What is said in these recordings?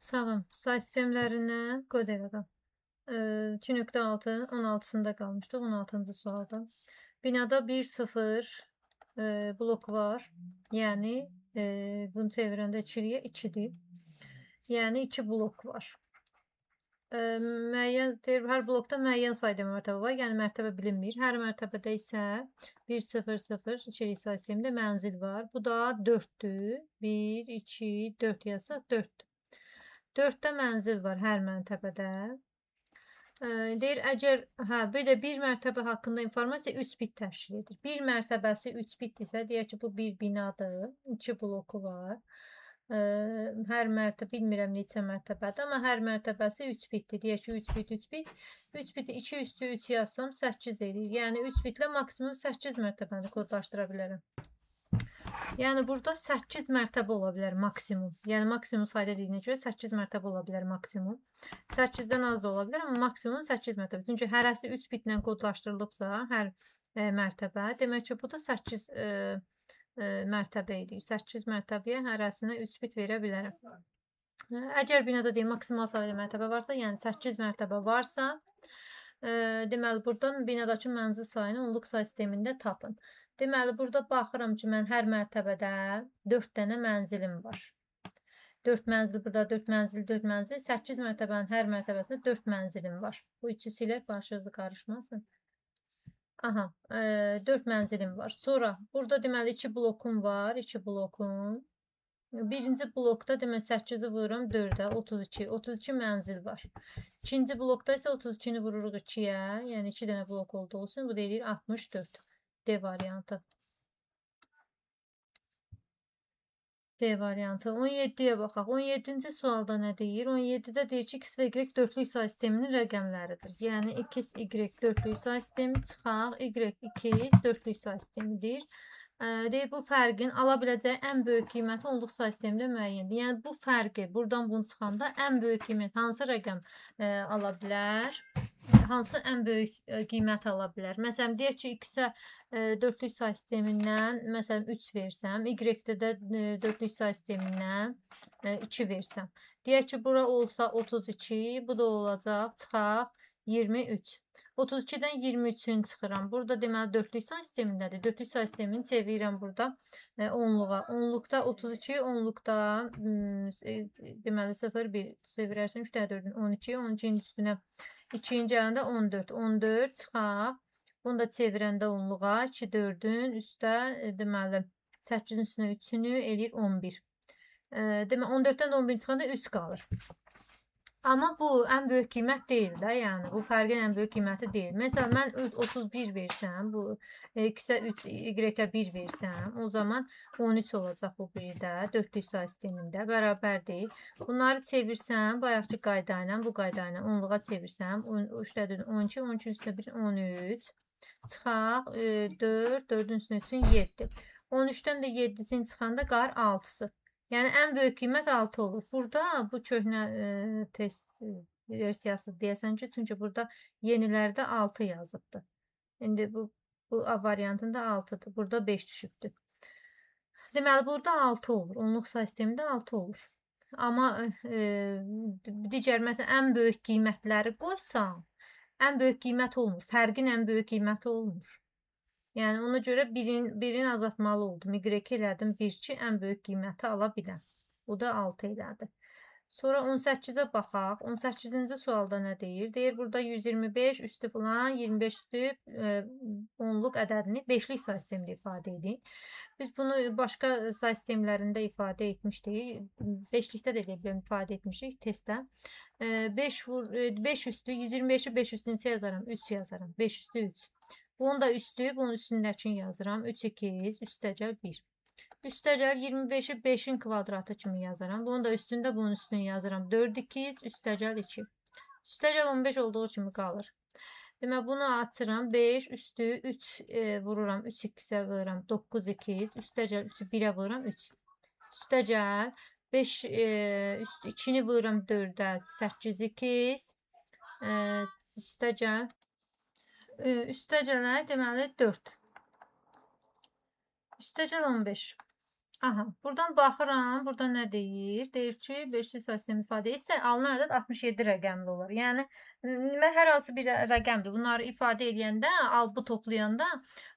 Sağlam. Say sistemlərindən kod elədim. 2.6, 16'sında qalmışdıq, 16-cı sualda. Binada 1-0 blok var. Yəni bunu çevirəndə içeriyə 2'dir. Yəni 2 blok var. Hər blokda müəyyən sayda mərtəbə var. Yəni mərtəbə bilinmir. Hər mərtəbədə isə 1-0-0 içerik say sistemində mənzil var. Bu da 4'dür. 1, 2, 4 yazsaq 4'dür. 4'də mənzil var hər mərtəbədə. Deyir, əgər bir də bir mərtəbə haqqında informasiya 3 bit təşkil edir. Bir mərtəbəsi 3 bitdirsə, deyək ki, bu bir binadır. 2 bloku var. Hər mərtəbə bilmirəm neçə mərtəbədir, amma hər mərtəbəsi 3 bitdir. Deyək ki, 3 bit, 3 bit. 3 biti 2 üstü 3 yazsam 8 edir. Yəni 3 bitlə maksimum 8 mərtəbəni kodlaşdıra bilərəm. Yəni burada 8 mərtəbə ola bilər maksimum. Yəni maksimum sayda dediyinə görə 8 mərtəbə ola bilər maksimum. 8-dən az da ola bilər, amma maksimum 8 mərtəbə. Çünki hərəsi 3 bitlə kodlaşdırılıbsa, hər mərtəbə, demək ki, bu da 8 mərtəbə edir. 8 mərtəbəyə hərəsinə 3 bit verə bilərəm. Əgər binada deyim, maksimal sayda mərtəbə varsa, yəni 8 mərtəbə varsa, deməli, burada binadakı mənzil sayını onluq say sistemində tapın. Deməli, burada baxıram ki, mən hər mərtəbədə 4 dənə mənzilim var. 4 mənzil, burada 4 mənzil, 4 mənzil. 8 mərtəbənin hər mərtəbəsində 4 mənzilim var. Bu üçü silək, başınızı qarışmasın. Aha, 4 mənzilim var. Sonra, burada deməli 2 blokum var, 2 blokum. Birinci blokda demək 8'i vururam 4'ə, 32. 32 mənzil var. İkinci blokda isə 32'ni vururuq 2'yə. Yəni 2 dənə blok olduğu üçün bu deyir 64. D variantı. D variantı. 17'yə baxaq. 17-ci sualda nə deyir? 17-də deyir ki, x və y dörtlük say sisteminin rəqəmləridir. Yəni x, y dörtlük say sistemi çıxaq, y, 2x dörtlük say sistemidir. Deyir, bu fərqin ala biləcəyi ən böyük qiyməti onluq say sistemində müəyyəndir. Yəni bu fərqi buradan bunu çıxanda ən böyük qiymət hansı rəqəm ala bilər? Hansı ən böyük qiymət ala bilər? Məsələn, deyək ki, x-ə dörtlük say sistemindən məsələn 3 versəm, y-də də dörtlük say sistemindən 2 versəm. Deyək ki, bura olsa 32, bu da olacaq, çıxaq 23. 32'dən 23'ünü çıxıram. Burada deməli dörtlük say sistemindədir. Dörtlük say sistemini çevirirəm burada onluğa. Onluqda 32, onluqda deməli 0, 1 çevirərsən 3 dənə 4'ün 12, 12'nin üstünə 2'nin gələndə 14. 14 çıxaq. Bunu da çevirəndə onluğa 2, 4'ün üstə deməli 8'in üstünə 3'ünü eləyir 11. Deməli 14'dən 11 çıxanda 3 qalır. Amma bu ən böyük qiymət deyil də, yəni bu fərqin ən böyük qiyməti deyil. Məsələn, mən 31 versəm, bu x-ə 3, y-ə 1 versəm, o zaman 13 olacaq bu biri də, dörtlük say sistemində bərabərdir. Bunları çevirsəm, bayaqki qayda ilə, bu qayda ilə onluğa çevirsəm, 3-də 12, 12-nin üstünə 1, 13. Çıxaq, 4, 4'ün üstünə 3'ün 7. 13'dən də 7'sini çıxanda qar 6'sı. Yəni ən böyük qiymət 6 olur. Burada bu köhnə test versiyası deyəsən ki, çünki burada yenilərdə 6 yazıbdır. İndi bu A variantında 6'dır. Burada 5 düşübdür. Deməli, burada 6 olur. Onluq say sistemində 6 olur. Amma digər məsələn ən böyük qiymətləri qoysam, ən böyük qiymət olmur. Fərqin ən böyük qiyməti olmur. Yəni ona görə birini azaltmalı oldum. Y elədim 1 ki, ən böyük qiyməti ala biləm. O da 6 elədi. Sonra 18'ə baxaq. 18-ci sualda nə deyir? Deyir, burada 125 üstü falan, 25 üstü onluq ədədini 5'lik say sistemində ifadə edin. Biz bunu başqa say sistemlərində ifadə etmişdik. 5'likdə də ifadə etmişdik testdə. 5 üstü, 125'i 5 üstü neçə yazaram? 3 yazaram. 5 üstü 3. Bunun da üstü, bunun üstündəkini yazıram. 3, 2, üstəgəl 1. Üstəgəl 25'i 5'in kvadratı kimi yazaram. Bunun da üstündə, bunun üstünü yazıram. 4, 2, üstəgəl 2. Üstəgəl 15 olduğu kimi qalır. Demək, bunu açıram. 5 üstü 3 vururam. 3, 2'yə vururam. 9, 2, üstəgəl 3'ü 1'ə vururam. 3. Üstəgəl 5 üstü 2'ni vururam 4'ə. 8, 2. Üstəgəl üstəgələ deməli 4. Üstəgəl 15. Aha, buradan baxıram. Burada nə deyir? Deyir ki, beşli say sistemi ifadə isə alınan ədəd 67 rəqəmli olur. Yəni hər hansı bir rəqəmdir. Bunları ifadə edəndə, bu toplayanda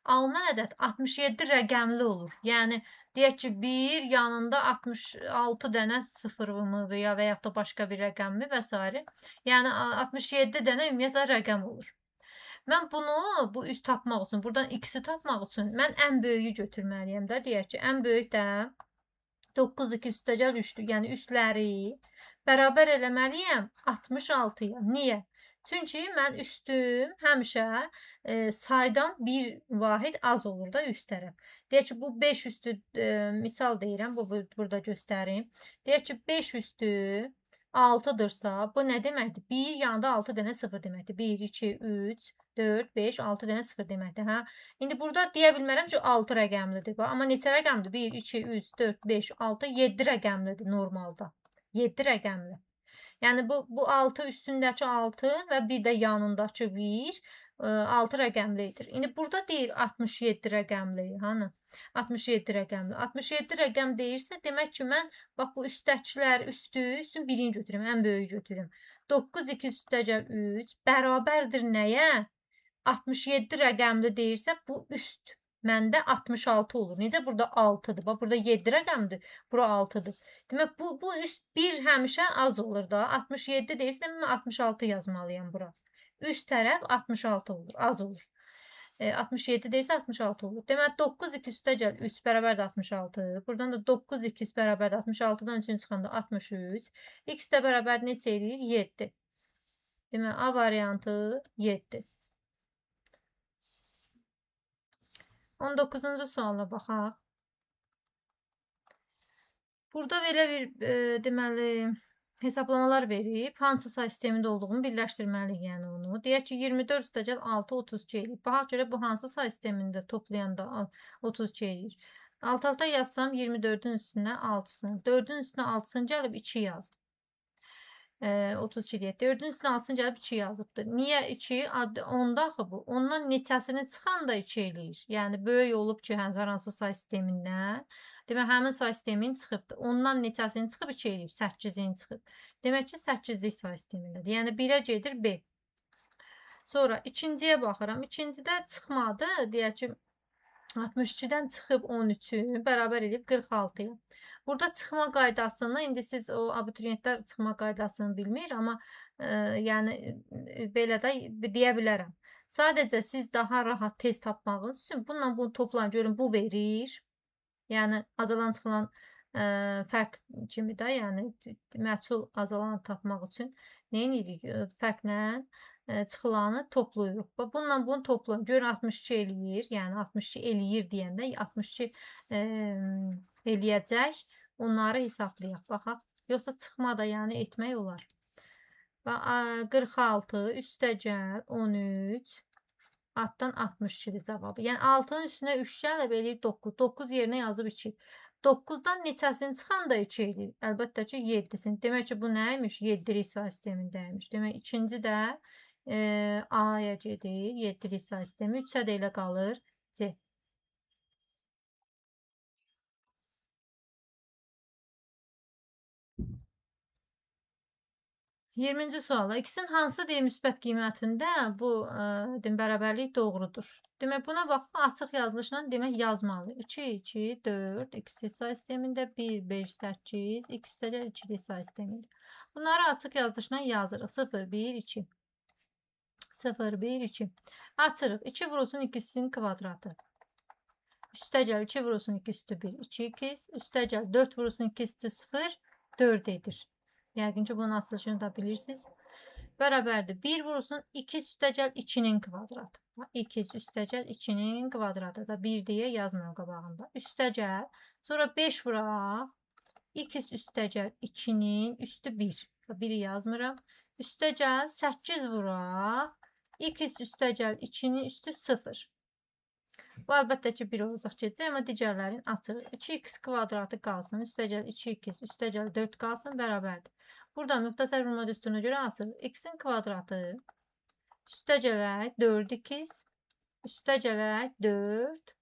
alınan ədəd 67 rəqəmli olur. Yəni deyək ki, 1 yanında 66 dənə sıfırımı və yaxud da başqa bir rəqəmmi və s. Yəni 67 dənə ümumiyyətlə rəqəm olur. Mən bunu, bu üst tapmaq üçün, buradan x-i tapmaq üçün mən ən böyüyü götürməliyəm də. Deyək ki, ən böyük də 9 2 üstəgəl 3-dür. Yəni üstləri bərabər eləməliyəm 66-ya. Niyə? Çünki mən üstüm həmişə saydan bir vahid az olur da üst tərəf. Deyək ki, bu 5 üstü, misal deyirəm, burada göstərim. Deyək ki, 5 üstü 6-dırsa, bu nə deməkdir? 1 yanında 6 dənə 0 deməkdir. 1, 2, 3, 4, 5, 6 dənə 0 deməkdir. Hə? İndi burada deyə bilmərəm ki, 6 rəqəmlidir. Amma neçə rəqəmdir? 1, 2, 3, 4, 5, 6, 7 rəqəmlidir normalda. 7 rəqəmli. Yəni bu 6 üstündəki 6 və bir də yanındakı 1 6 rəqəmlidir. İndi burada deyir 67 rəqəmli. Hanı? 67 rəqəmli. 67 rəqəm deyirsə, demək ki, mən bax bu üstdəkilər, üstün birini götürüm, ən böyüyü götürüm. 9 2 üstəgəl 3 bərabərdir nəyə? 67 rəqəmli deyirsə, bu üst məndə 66 olur. Necə burada 6-dır? Bax, burada 7 rəqəmdir, bura 6-dır. Demək, bu üst 1 həmişə az olur da. 67 deyirsə, mən 66 yazmalıyam bura. Üst tərəf 66 olur, az olur. 67 deyirsə 66 olur. Demək, 9 2 üstəgəl 3 bərabərdir 66. Buradan da 9 2 bərabərdir 66-dan 3-ün çıxanda 63. X də bərabər neçə eləyir? 7. Demək, A variantı 7. 19-cu suala baxaq. Burada belə bir deməli hesablamalar verib, hansı say sistemində olduğunu birləşdirməliyik, yəni onu. Deyək ki, 24 üstəgəl 6 32 eləyir. Baxaq görə bu hansı say sistemində toplayanda 32 eləyir. Alt-alta yazsam 24-ün üstünə 6-sını, 4-ün üstünə 6-sını gəlib 2 yazıb. 32 deyək. 4-ün üstünə 6-sını gəlib 2 yazıbdır. Niyə 2? Onda axı bu. Ondan neçəsini çıxan da 2 eləyir. Yəni böyük olub ki, hər hansı say sistemindən. Demək, həmin say sistemin çıxıbdır. Ondan neçəsini çıxıb 2 eləyib. 8-ini çıxıb. Demək ki, 8-lik say sistemindədir. Yəni 1-ə gedir B. Sonra ikinciyə baxıram. İkincidə çıxmadı. Deyək ki, 62-dən çıxıb 13-ü bərabər edib 46-ya. Burada çıxma qaydasını, indi siz o abituriyentlər çıxma qaydasını bilmir, amma yəni belə də deyə bilərəm. Sadəcə siz daha rahat tez tapmağınız üçün bununla bunu toplayın, görün bu verir. Yəni azalan çıxılan fərq kimi də, yəni məhsul azalanı tapmaq üçün nə edirik? Fərqlə çıxılanı toplayırıq. Bununla bunu toplayın. Görün 62 eləyir. Yəni 62 eləyir deyəndə 62 eləyəcək. Onları hesablayaq. Baxaq. Yoxsa çıxma da yəni etmək olar. 46 üstəgəl 13 altdan 62-dir cavabı. Yəni 6-nın üstünə 3 gəlib eləyir 9. 9 yerinə yazıb 2. 9-dan neçəsini çıxan da 2 eləyir. Əlbəttə ki, 7-sini. Demək ki, bu nəymiş? 7-lik say sistemindəymiş. Demək, ikinci də A-ya gedir. 7-lik say sistemi. 3-ə də elə qalır C. 20-ci suala. X-in hansı deyil müsbət qiymətində bu bərabərlik doğrudur? Demək, buna bax, açıq yazılışla demək yazmalı. 2, 2, 4, x-lik say sistemində 1, 5, 8, x üstəgəl 2-lik say sistemində. Bunları açıq yazılışla yazırıq. 0, 1, 2. 0, 1, 2. Açırıq. 2 vurulsun 2-sinin kvadratı. Üstəgəl 2 vurulsun 2 üstü 1, 2, 2. Üstəgəl 4 vurulsun 2 üstü 0, 4 edir. Yəqin ki, bunun açılışını da bilirsiniz. Bərabərdir. 1 vurulsun 2 üstəgəl 2-nin kvadratı. 2 üstəgəl 2-nin kvadratı da 1 deyə yazmıyorum qabağında. Üstəgəl. Sonra 5 vuraq. 2 üstəgəl 2-nin üstü 1. 1-i yazmıram. Üstəgəl 8 vuraq. 2 üstəgəl 2-nin üstü 0. Bu əlbəttə ki, 1 olacaq gedəcək, amma digərlərin açırıq. 2x kvadratı qalsın, üstəgəl 2x, üstəgəl 4 qalsın, bərabərdir. Burada müxtəsər vurma düsturuna görə açırıq. X-in kvadratı üstəgələk 4x, üstəgələk 4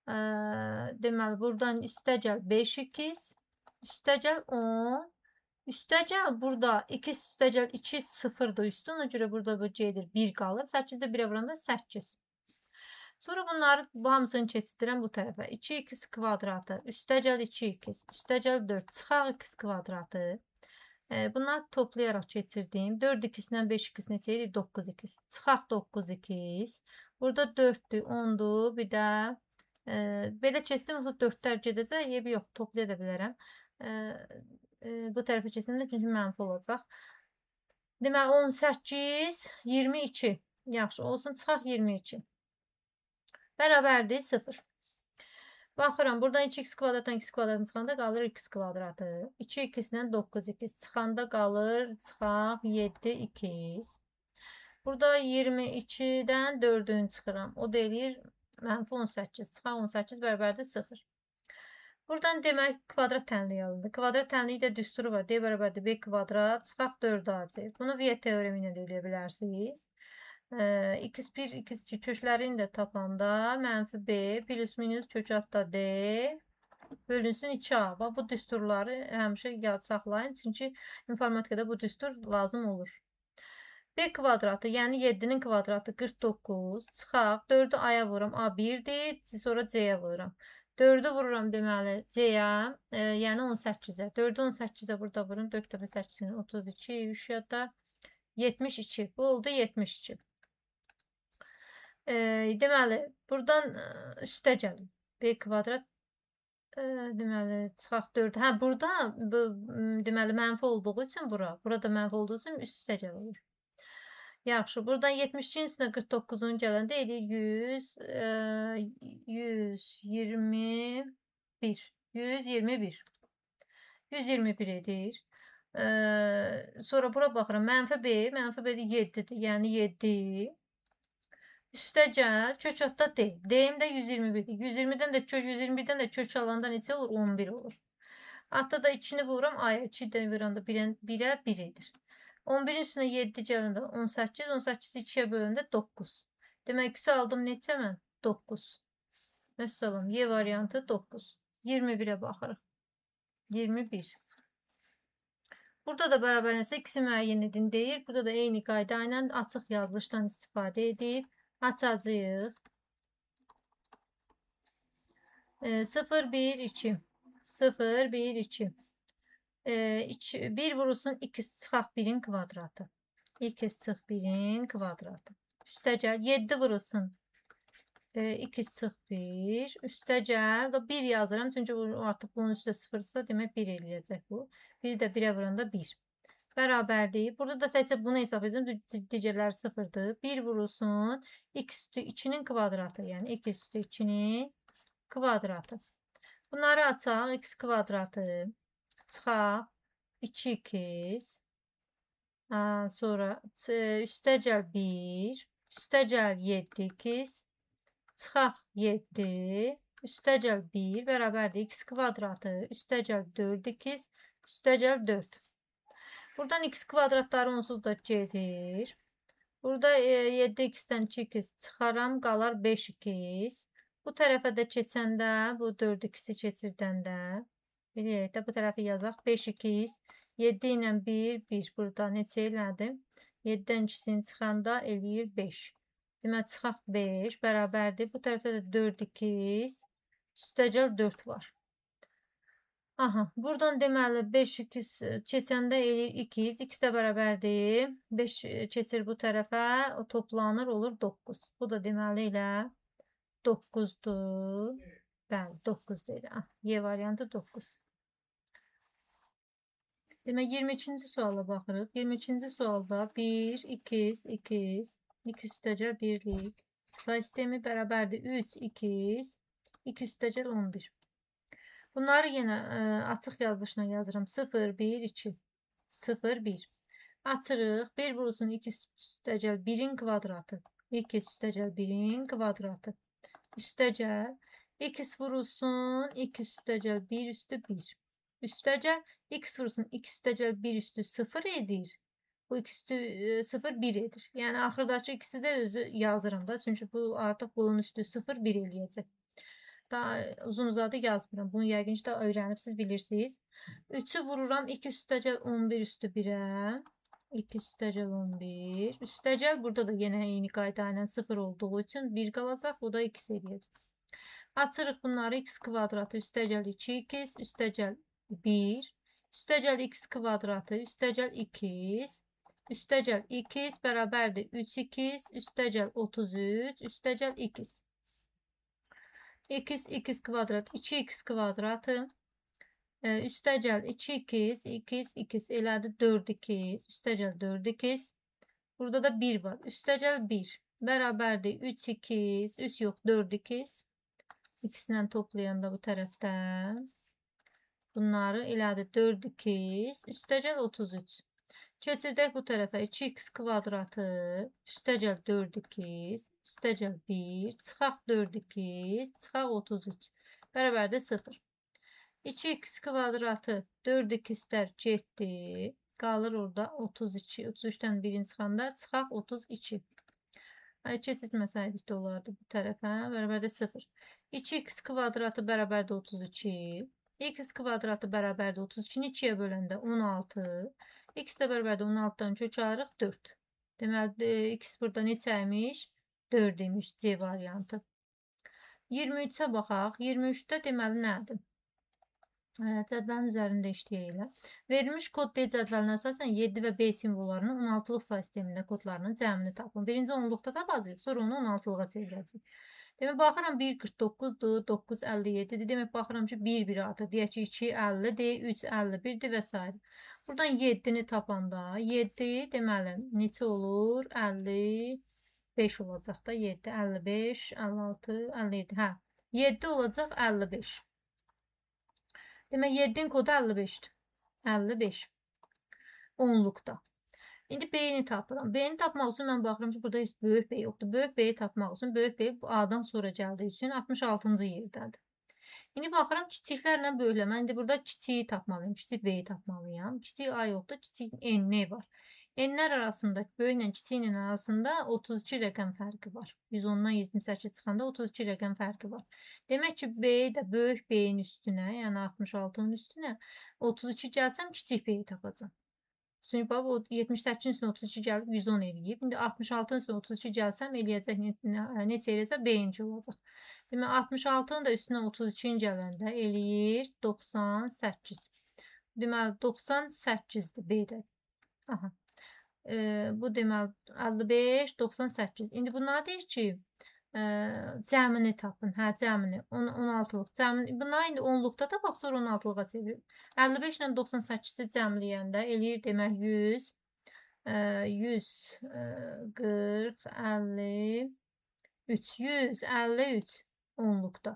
Deməli, buradan üstəgəl 5x, üstəgəl 10, üstəgəl burada 2 üstəgəl 2 sıfırdır üstü. Ona görə burada bu c'dir 1 qalır. 8-də 1-ə vuranda 8. Sonra bunları bu hamısını keçirdirəm bu tərəfə. 2x kvadratı, üstəgəl 2x, üstəgəl 4, çıxaq x kvadratı. Bunları toplayaraq keçirdim. 4x-lə 5x neçə edir? 9x. Çıxaq 9x. Burada 4-dür, 10-dur. Bir də belə keçsəm, olsa 4-lər gedəcək. Evi yox, toplaya da bilərəm. Bu tərəfə keçsəm də, çünki mənfi olacaq. Deməli, 18, 22. Yaxşı, olsun, çıxaq 22. Bərabərdir 0. Baxıram, buradan 2x kvadratdan x kvadratını çıxanda qalır x kvadratı. 2x-lə 9x çıxanda qalır, çıxaq 7x. Burada 22-dən 4-ünü çıxıram. O da eləyir mənfi 18. Çıxaq 18 bərabərdir 0. Buradan demək kvadrat tənliyi alındı. Kvadrat tənliyi də düsturu var. D bərabərdir b kvadrat, çıxaq 4ac. Bunu Viet teoremi ilə də eləyə bilərsiniz. x1, x2 köklərini də tapanda mənfi b plus minus kök altda d bölünsün 2a. Bu düsturları həmişə yad saxlayın. Çünki informatikada bu düstur lazım olur. B kvadratı, yəni 7-nin kvadratı 49. Çıxaq 4-ü a'ya vururam. A 1-dir. Sonra c'yə vururam. 4-ü vururam deməli c'yə, yəni 18-ə. 4-ü 18-ə burada vururum. 4 dəfə 8-in 32, 3 yadda 72. Bu oldu 72. Deməli, buradan üstə gəlin. B kvadrat deməli, çıxaq 4. Hə, burada bu deməli mənfi olduğu üçün burada mənfi olduğu üçün üstə gəl olur. Yaxşı, buradan 72-nin üstünə 49-un gələndə eləyir 121. 121. 121 edir. Sonra bura baxıram. Mənfi B, mənfi B 7-dir. Yəni 7. Üstəgəl kök altda D. D-im də 121-dir. 120-dən də kök 121-dən də kök alanda neçə olur? 11 olur. Altda da 2-ni vururam a'ya. 2-dən vuranda 1-ə 1 edir. 11-in üstünə 7 gələndə 18, 18-i 2-yə böləndə 9. Demək ki, aldım neçə mən? 9. Məsələn, Y variantı 9. 21-ə baxırıq. 21. Burada da bərabərləsə x-i müəyyən edin deyir. Burada da eyni qayda ilə açıq yazılışdan istifadə edib açacağıq. 0, 1, 2. 0, 1, 2. 1 vurulsun 2 çıxaq 1-in kvadratı. 2 çıx 1-in kvadratı. Üstəgəl 7 vurulsun 2 çıx 1. Üstəgəl 1 yazıram. Çünki artıq bunun üstə 0-dırsa demək 1 eləyəcək bu. 1 də 1-ə vuranda 1. Bərabərdir. Burada da təkcə bunu hesab edirəm. Digərləri 0-dır. 1 vurulsun x üstü 2-nin kvadratı. Yəni x üstü 2-nin kvadratı. Bunları açaq. X kvadratı çıxaq 2x. Sonra üstəgəl 1. Üstəgəl 7x. Çıxaq 7. Üstəgəl 1 bərabərdir x kvadratı. Üstəgəl 4x. Üstəgəl 4. Buradan x kvadratları onsuz da gedir. Burada 7x-dən 2x çıxaram, qalar 5x. Bu tərəfə də keçəndə, bu 4x-i keçirdəndə, bilək də bu tərəfi yazaq. 5x, 7 ilə 1, 1. Burada neçə elədim? 7-dən 2-sini çıxanda eləyir 5. Demək, çıxaq 5 bərabərdir. Bu tərəfdə də 4x, üstəgəl 4 var. Aha, buradan deməli 5x keçəndə eləyir 2x. X də bərabərdir. 5 keçir bu tərəfə, o toplanır, olur 9. Bu da deməli elə 9'dur. Bəli, 9 deyil. Y variantı 9. Demək 22-ci suala baxırıq. 22-ci sualda 1, 2x, 2x, 2 üstəgəl 1'lik. Say sistemi bərabərdir 3, 2x, 2 üstəgəl 11. Bunları yenə açıq yazılışına yazıram. 0, 1, 2. 0, 1. Açırıq. 1 vurulsun 2 üstəgəl 1'in kvadratı. 2 üstəgəl 1'in kvadratı. Üstəgəl. X vurulsun 2 üstəgəl 1 üstü 1. Üstəgəl. X vurulsun 2 üstəgəl 1 üstü 0 edir. Bu 2 üstü 0, 1 edir. Yəni axırdakı ikisi də özü yazıram da. Çünki bu artıq bunun üstü 0, 1 eləyəcək. Daha uzun uzadı yazmıram. Bunu yəqin ki, də öyrənib bilirsiniz. 3'ü vururam 2 üstəgəl 11 üstü 1'ə. 2 üstəgəl 11. Üstəgəl burada da yenə eyni qayda ilə 0 olduğu üçün 1 qalacaq. Bu da x eləyəcək. Açırıq bunları x kvadratı üstəgəl 2x üstəgəl 1 üstəgəl x kvadratı üstəgəl 2x üstəgəl 2x bərabərdir 3x üstəgəl 33 üstəgəl 2x. X kvadrat 2x kvadratı üstəgəl 2x 2x elədi 4x üstəgəl 4x. Burada da 1 var. Üstəgəl 1 bərabərdir 3x 3 yox 4x. İkisindən toplayanda bu tərəfdən bunları elədi 4x üstəgəl 33. Keçirdək bu tərəfə 2x kvadratı üstəgəl 4x üstəgəl 1 çıxaq 4x çıxaq 33 bərabərdir 0. 2x kvadratı 4x'lər getdi. Qalır orada 32. 33'dən 1'in çıxanda çıxaq 32. Keçirtməsəydik də olardı bu tərəfə. Bərabərdir 0. 2x kvadratı bərabərdir 32. X kvadratı bərabərdir 32'ni 2'yə böləndə 16. X də bərabərdir 16'dan köçarıq 4. Deməli, x burada neçəymiş? 4 imiş C variantı. 23'ə baxaq. 23'də deməli nədir? Cədvəlin üzərində işləyək. Verilmiş kod D cədvəlinə əsasən 7 və B simvollarının 16'lıq say sistemində kodlarının cəmini tapın. Birinci 10'luqda tapacağıq, sonra onu 16'lığa çevirəcəyik. Demək, baxıram 1,49'dur, 9,57'dir. Demək, baxıram ki, 1 artır. Deyək ki, 2,50'dir, 3,51'dir və s. Buradan 7'ni tapanda 7 deməli neçə olur? 55 olacaq da 7, 55, 56, 57. Hə, 7 olacaq 55. Demək, 7'nin kodu 55'dir. 55. 10'lukda. İndi B-ni tapıram. B-ni tapmaq üçün mən baxıram ki, burada heç böyük B yoxdur. Böyük B-yi tapmaq üçün böyük B A-dan sonra gəldiyi üçün 66-cı yerdədir. İndi baxıram kiçiklərlə böyüklər. Mən indi burada kiçiyi tapmalıyım. Kiçik B-yi tapmalıyam. Kiçik A yoxdur. Kiçik N var. N'lər arasında, böyüklə kiçiyin arasında 32 rəqəm fərqi var. 110'dan 78 çıxanda 32 rəqəm fərqi var. Demək ki, B-yi də böyük B-yin üstünə, yəni 66'nın üstünə 32 gəlsəm kiçik B-yi tapacam. Çünki bax, o 78'in üstünə 32 gəlib 110 eləyib. İndi 66'nın üstünə 32 gəlsəm eləyəcək, neçə eləyəcək? B-inci olacaq. Demək, 66'nın da üstünə 32'in gələndə eləyir 98. Deməli, 98'dir B-də. Aha. Bu deməli 55, 98. İndi bunlar deyir ki, cəmini tapın. Hə, cəmini 16'lıq. Cəmini bunlar indi 10'luqda da bax, sonra 16'lığa çevirir. 55 ilə 98'i cəmləyəndə eləyir demək 100, 140, 53, 153 10'luqda.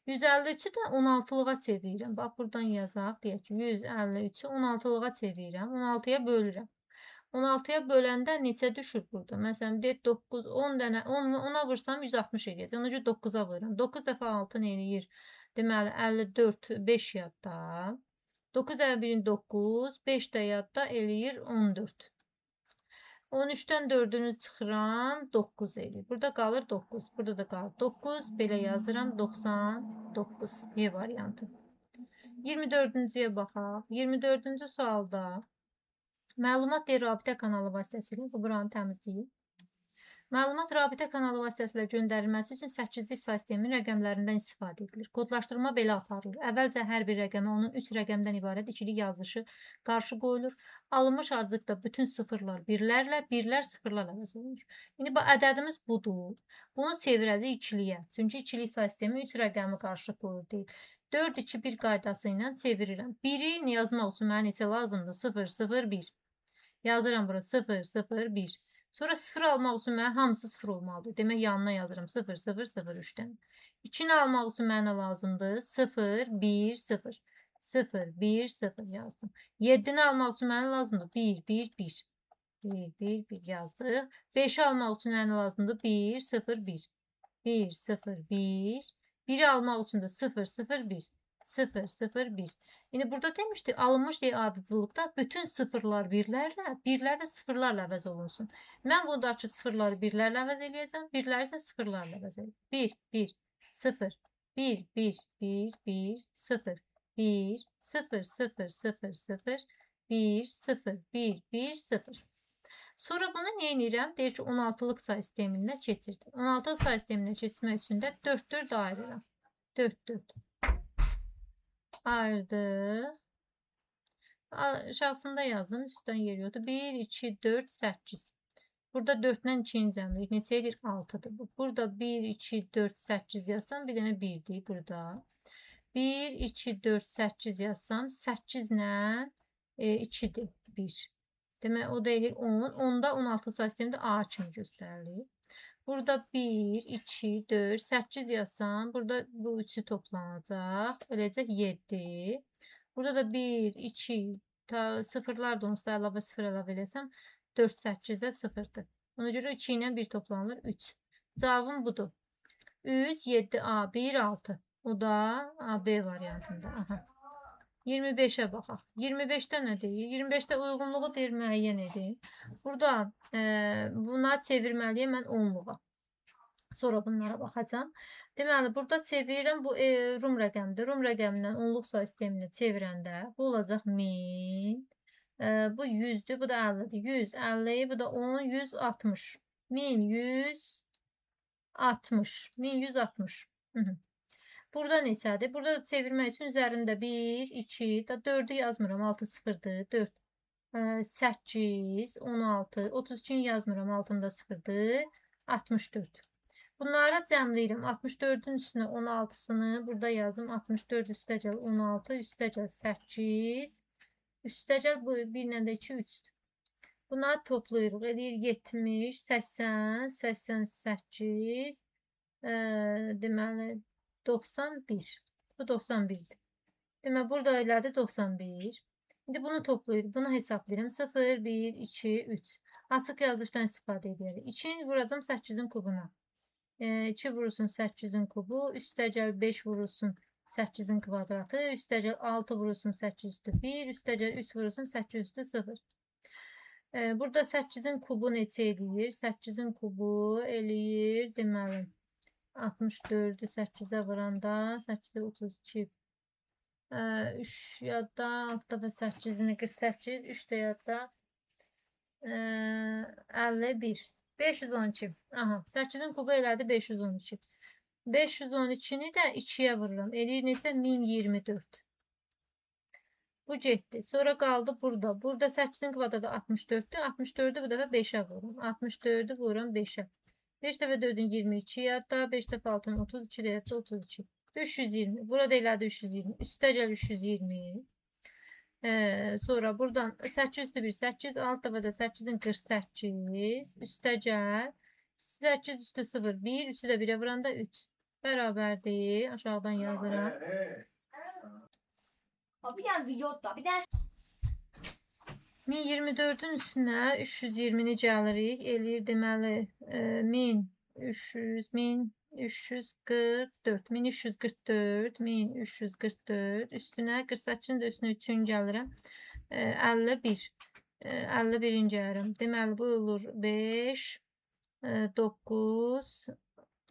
153'ü də 16'lığa çevirirəm. Bax, buradan yazaq. Deyək ki, 153'ü 16'lığa çevirirəm. 16'ya bölürəm. 16'ya böləndə neçə düşür burada? Məsələn, 9, 10 dənə, 10'a vursam 160 eləyəcək. Ona görə 9'a vururam. 9 dəfə 6 eləyir. Deməli, 54, 5 yadda. 9 dəfə 1'in 9, 5 də yadda eləyir 14. 13'dən 4'ünü çıxıram, 9 eləyir. Burada qalır 9. Burada da qalır 9. Belə yazıram, 99. Y variantı. 24-cüyə baxaq. 24-cü sualda məlumat deyil rabitə kanalı vasitəsilə, bu buranı təmizləyib. Məlumat rabitə kanalı vasitəsilə göndərilməsi üçün 8'lik say sisteminin rəqəmlərindən istifadə edilir. Kodlaşdırma belə aparılır. Əvvəlcə hər bir rəqəmə onun 3 rəqəmdən ibarət ikilik yazılışı qarşı qoyulur. Alınmış ardıcıqda bütün sıfırlar birlərlə, birlər sıfırlarla əvəz olunur. İndi bu ədədimiz budur. Bunu çevirəcək ikiliyə. Çünki ikilik say sistemi 3 rəqəmi qarşı qoyur deyil. 4-2-1 qaydası ilə çevirirəm. 1'i yazmaq üçün mənə neçə lazımdır? 0, 0, 1. Yazıram bura 0, 0, 1. Sonra 0 almaq üçün mənə hamısı 0 olmalıdır. Demək, yanına yazıram 0, 0, 0, 3'dən. 2'ni almaq üçün mənə lazımdır 0, 1, 0. 0, 1, 0 yazdım. 7'ni almaq üçün mənə lazımdır 1, 1, 1. 1, 1, 1 yazdıq. 5'i almaq üçün mənə lazımdır 1, 0, 1. 1, 0, 1. 1'i almaq üçün də 0, 0, 1. 0, 0, 1. Yine burada demişti alınmış diye ardıcılıkta bütün sıfırlar birlerle, birler de sıfırlarla əvəz olunsun. Mən buradakı sıfırları birlərlə əvəz eləyəcəm, birləri isə sıfırlarla əvəz eləyəcəm. 1, 1, 0, 1, 1, 1, 1, 0, 1, 0, 0, 0, 0, 1, 0, 1, 1, 0. Sonra bunu nə edirəm? Deyir ki, 16-lıq say sisteminə keçirdim. 16-lıq say sisteminə keçmək üçün də 4, 4 ayırıram. 4, 4. Ayırdı. Aşağısında yazın. Üstdən yer yoxdur. 1, 2, 4, 8. Burada 4-dən 2-ni cəmləyik. Neçə edir? 6-dır. Burada 1, 2, 4, 8 yazsam, bir dənə 1-dir burada. 1, 2, 4, 8 yazsam, 8-lə 2-dir. 1. Demək, o da edir 10. 10-da 16 say sistemində A kimi göstərilir. Burada 1, 2, 4, 8 yazsam, burada bu 3'ü toplanacaq. Eləcək 7. Burada da 1, 2, sıfırlar da onsuz da əlavə 0 əlavə eləsəm, 4, 8-də 0'dır. Ona görə 2 ilə 1 toplanılır 3. Cavabım budur. 3, 7, A, 1, 6. O da A, B variantında. Aha. 25'e baxaq. 25'də nə deyir? 25'də uyğunluğu deyir, müəyyən edin. Burada buna çevirməliyəm mən 10'luğa. Sonra bunlara baxacağam. Deməli, burada çevirirəm. Bu Rum rəqəmidir. Rum rəqəmindən 10'luq say sisteminə çevirəndə bu olacaq 1000. Bu 100'dür, bu da 50'dir. 150, bu da 10, 160. 1160. 1160. Burada neçədir? Burada da çevirmək üçün üzərində 1, 2, da 4'ü yazmıram. 6 sıfırdır. 4, 8, 16, 32'ni yazmıram. Altında sıfırdır. 64. Bunlara cəmləyirəm. 64'ün üstünə 16'sını burada yazım. 64 üstəcəl 16, üstəcəl 8, üstəcəl bu 1 ilə də 2, 3'dür. Bunları toplayırıq. Edir 70, 80, 88, deməli 91. Bu 91'dir. Deməli, burada elədi 91. İndi bunu toplayırıq. Bunu hesablayırım. 0, 1, 2, 3. Açıq yazışdan istifadə edirik. 2'ni vuracam 8'in kubuna. 2 vurulsun 8'in kubu. Üstəcəl 5 vurulsun 8'in kvadratı. Üstəcəl 6 vurulsun 8 üstü 1. Üstəcəl 3 vurulsun 8 üstü 0. Burada 8'in kubu neçə eləyir? 8'in kubu eləyir. Deməli 64'ü 8'e vuranda 8'e 32. 3 yadda, altta və 8'ini 48. 3 də yadda 51. 512. Aha, 8'in kubu elədi 512. 512'ni də 2'yə vururam. Eləyir neçə? 1024. Bu getdi. Sonra qaldı burada. Burada 8'in kvadratı 64'dür. 64'ü bu dəfə 5'ə vururam. 64'ü vururam 5'ə. 5 dəfə 4'ün 22 yadda. 5 dəfə 6'ın 32 də yadda 32. 320. Burada elədi 320. Üstəcəl 320. Sonra buradan 8 üstü 1 8. Alt dəfə də 8'in 48. Üstəcəl 8 üstü 0 1. Üstü də 1'ə vuranda 3. Bərabərdir. Aşağıdan yazıram. Bir tane videoda bir tane 1024'ün üstünə 320'ni gəlirik. Eləyir deməli 1300, 1344, 1344, 1344 üstünə 48'in də üstünə 3'ün gəlirəm. 51. 51'in gəlirəm. Deməli bu olur 5, 9,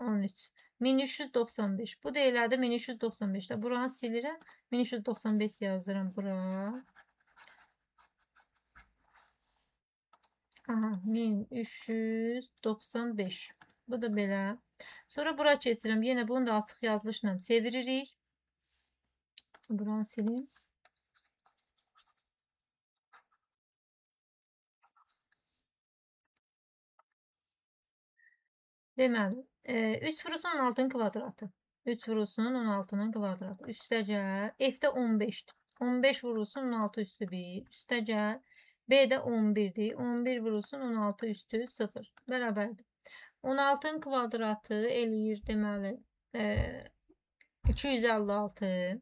13. 1395. Bu da elədi 1395'də. Buranı silirəm. 1395 yazıram bura. Aha, 1395. Bu da belə. Sonra bura keçirəm. Yenə bunu da açıq yazılışla çeviririk. Buranı silim. Deməli, 3 vurulsun 16'nın kvadratı. 3 vurulsun 16'nın kvadratı. Üstəcəl F'də 15'dir. 15 vurulsun 16 üstü 1. Üstəcəl B'də 11'dir. 11 vurulsun 16 üstü 0. Bərabərdir. 16'nın kvadratı eləyir deməli 256.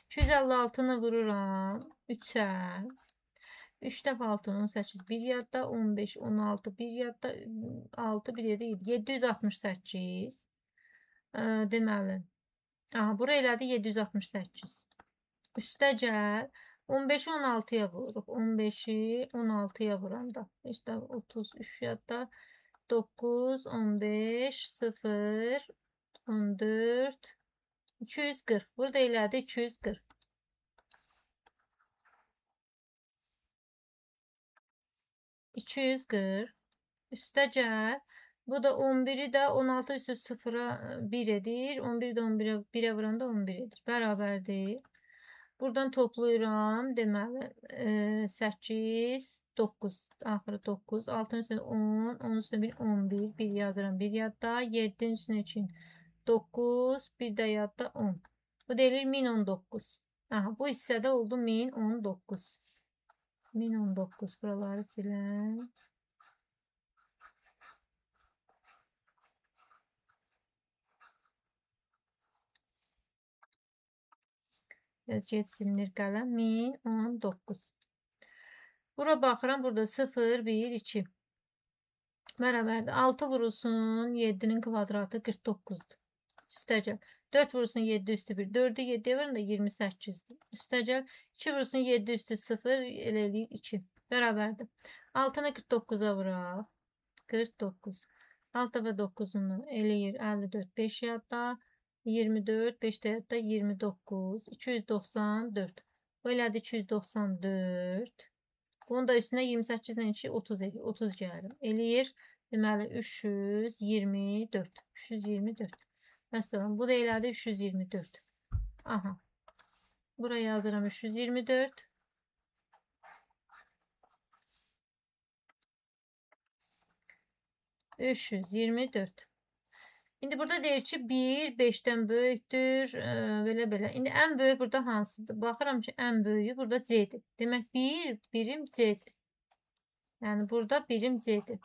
256'nı vururam 3'ə. 3 dəfə 6, 18, 1 yadda, 15, 16, 1 yadda, 6, 1 yadda, 768. Deməli, bura elədi 768. Üstəcəl 15'i 16'ya vururuq. 15'i 16'ya vuranda. İşte 33 yadda, 9, 15, 0, 14, 240. Burada elədi 240. 240. Üstə gəl. Bu da 11'i də 16 üstü 0'a 1 edir. 11'i də 11'e 1'e vuranda 11 edir. Bərabərdir. Buradan toplayıram. Deməli 8, 9. Axırı 9. 6'ın üstündə 10. 10'un üstündə 1, 11. 1 yazıram. 1 yadda. 7'nin üstündə üçün 9. Bir də yadda 10. Bu deyilir 1019. Aha, bu hissədə oldu 1019. 1019. Buraları siləm. Vəziyyət silinir qələm 1019. Bura baxıram, burada 0, 1, 2. Bərabərdir. 6 vurulsun 7'nin kvadratı 49'dur. Üstə gəl. 4 vurulsun 7 üstü 1. 4'ü 7'ye verin da 28'dir. Üstə gəl. 2 vurulsun 7 üstü 0. Elə eləyir 2. Bərabərdir. 6'nı 49'a vuraq. 49. 6 və 9'unu eləyir 54. 5 yadda. 24, 5 də yadda 29, 294. Bu elədi 294. Bunun da üstünə 28 ilə 2, 30 eləyir. 30 gəlir. Eləyir. Deməli 324. 324. Məsələn, bu da elədi 324. Aha. Buraya yazıram 324. $324. İndi burada deyir ki 1 5'ten böyükdür. Belə. İndi ən böyük burada hansıdır? Baxıram ki ən böyüyü burada C'dir. Demək 1 birim C'dir. Yəni burada birim C'dir.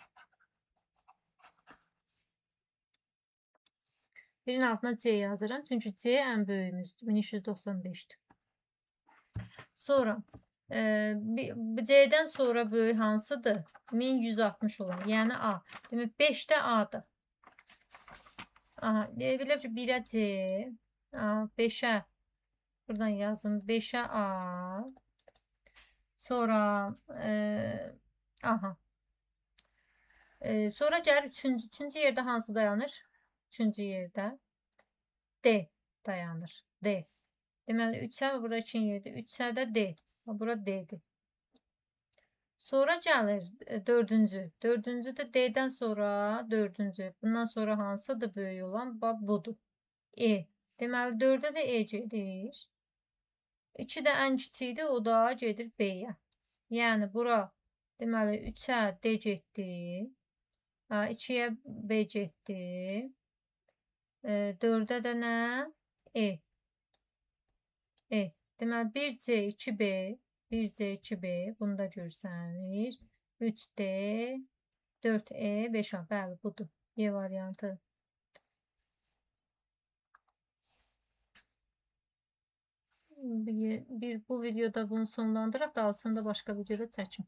Birin altına C yazıram. Çünki C ən böyüyümüzdür. 1395'dir. Sonra C'dən sonra böyük hansıdır? 1160 olan. Yəni A. Demək 5'də A'dır. Aha, diyebilirim ki 1'e C, 5'e buradan yazın 5'e A. Sonra aha. Sonra gəlir üçüncü yerdə hansı dayanır? Üçüncü yerdə D dayanır. D. Deməli 3'ə bura 2'nin yerdə 3'ə də D. Bura D'dir. Sonra gəlir dördüncü. Dördüncü də D'dən sonra dördüncü. Bundan sonra hansıdır böyük olan? Bax budur. E. Deməli 4'ə də E gedir. 2 də ən kiçikdir, o da gedir B-yə. Yəni bura deməli 3'ə D getdi. 2'yə B getdi. 4'ə də nə? E. E. Deməli 1C, 2B, 1C, 2B. Bunu da görsənir. 3D, 4E, 5A. Bəli, budur. E variantı. Bu videoda bunu sonlandıraq, daha sonra başqa videoda çəkim.